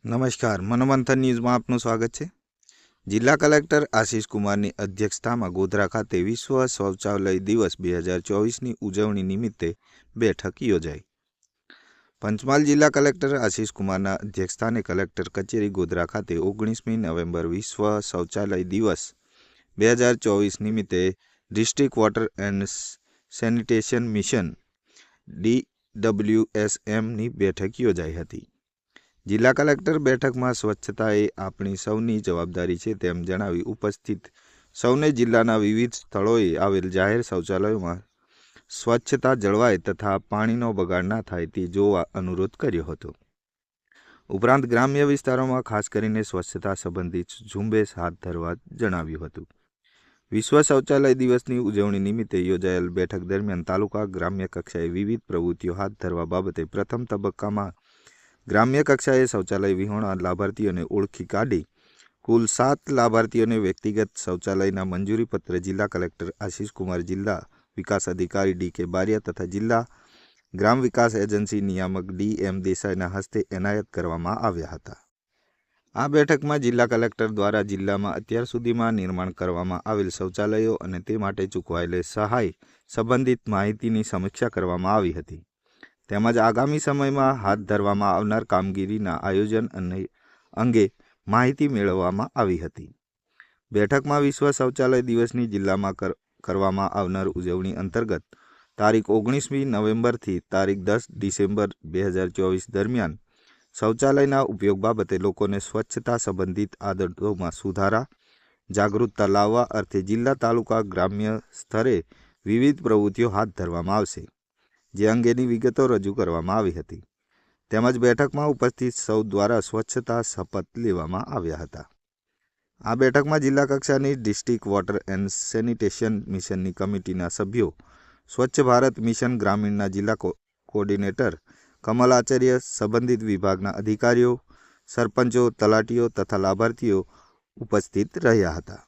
નમસ્કાર, મનોમંથન ન્યૂઝમાં આપનું સ્વાગત છે। જિલ્લા કલેક્ટર આશિષ કુમારની અધ્યક્ષતામાં ગોધરા ખાતે વિશ્વ શૌચાલય દિવસ 2024ની ઉજવણી નિમિત્તે બેઠક યોજાઈ। પંચમહાલ જિલ્લા કલેક્ટર આશિષ કુમારના અધ્યક્ષસ્થાને કલેક્ટર કચેરી ગોધરા ખાતે 19મી નવેમ્બર વિશ્વ શૌચાલય દિવસ 2024 નિમિત્તે district water and sanitation mission DWSMની બેઠક યોજાઈ હતી। જિલ્લા કલેક્ટર બેઠકમાં સ્વચ્છતા એ આપણી સૌની જવાબદારી છે તેમ જણાવી ઉપસ્થિત સૌને જિલ્લાના વિવિધ સ્થળોએ આવેલ જાહેર શૌચાલયોમાં સ્વચ્છતા જળવાય તથા પાણીનો બગાડ ના થાય તે જોવા અનુરોધ કર્યો હતો। ઉપરાંત ગ્રામ્ય વિસ્તારોમાં ખાસ કરીને સ્વચ્છતા સંબંધિત ઝુંબેશ હાથ ધરવા જણાવ્યું હતું। વિશ્વ શૌચાલય દિવસની ઉજવણી નિમિત્તે યોજાયેલ બેઠક દરમિયાન તાલુકા ગ્રામ્ય કક્ષાએ વિવિધ પ્રવૃત્તિઓ હાથ ધરવા બાબતે પ્રથમ તબક્કામાં ગ્રામ્ય કક્ષાએ શૌચાલય વિહોણા લાભાર્થીઓને ઓળખી કાઢી કુલ 7 લાભાર્થીઓને વ્યક્તિગત શૌચાલયના મંજૂરીપત્ર જિલ્લા કલેક્ટર આશિષ કુમાર, જિલ્લા વિકાસ અધિકારી DK બારિયા તથા જિલ્લા ગ્રામ વિકાસ એજન્સી નિયામક DM દેસાઈના હસ્તે એનાયત કરવામાં આવ્યા હતા। આ બેઠકમાં જિલ્લા કલેક્ટર દ્વારા જિલ્લામાં અત્યાર સુધીમાં નિર્માણ કરવામાં આવેલ શૌચાલયો અને તે માટે ચૂકવાયેલ સહાય સંબંધિત માહિતીની સમીક્ષા કરવામાં આવી હતી તેમજ આગામી સમયમાં હાથ ધરવામાં આવનાર કામગીરીના આયોજન અંગે માહિતી મેળવવામાં આવી હતી। બેઠકમાં વિશ્વ શૌચાલય દિવસની જિલ્લામાં કરવામાં આવનાર ઉજવણી અંતર્ગત તારીખ 19મી નવેમ્બરથી તારીખ 10 ડિસેમ્બર 2024 દરમિયાન શૌચાલયના ઉપયોગ બાબતે લોકોને સ્વચ્છતા સંબંધિત આદતોમાં સુધારા, જાગૃતતા લાવવા અર્થે જિલ્લા તાલુકા ગ્રામ્ય સ્તરે વિવિધ પ્રવૃત્તિઓ હાથ ધરવામાં આવશે જે અંગેની વિગતો રજૂ કરવામાં આવી હતી તેમજ બેઠકમાં ઉપસ્થિત સૌ દ્વારા સ્વચ્છતા શપથ લેવામાં આવ્યા હતા। આ બેઠકમાં જિલ્લા કક્ષાની ડિસ્ટ્રિક્ટ વોટર એન્ડ સેનિટેશન મિશનની કમિટીના સભ્યો, સ્વચ્છ ભારત મિશન ગ્રામીણના જિલ્લા કોઓર્ડિનેટર કમલ આચાર્ય, સંબંધિત વિભાગના અધિકારીઓ, સરપંચો, તલાટીઓ તથા લાભાર્થીઓ ઉપસ્થિત રહ્યા હતા।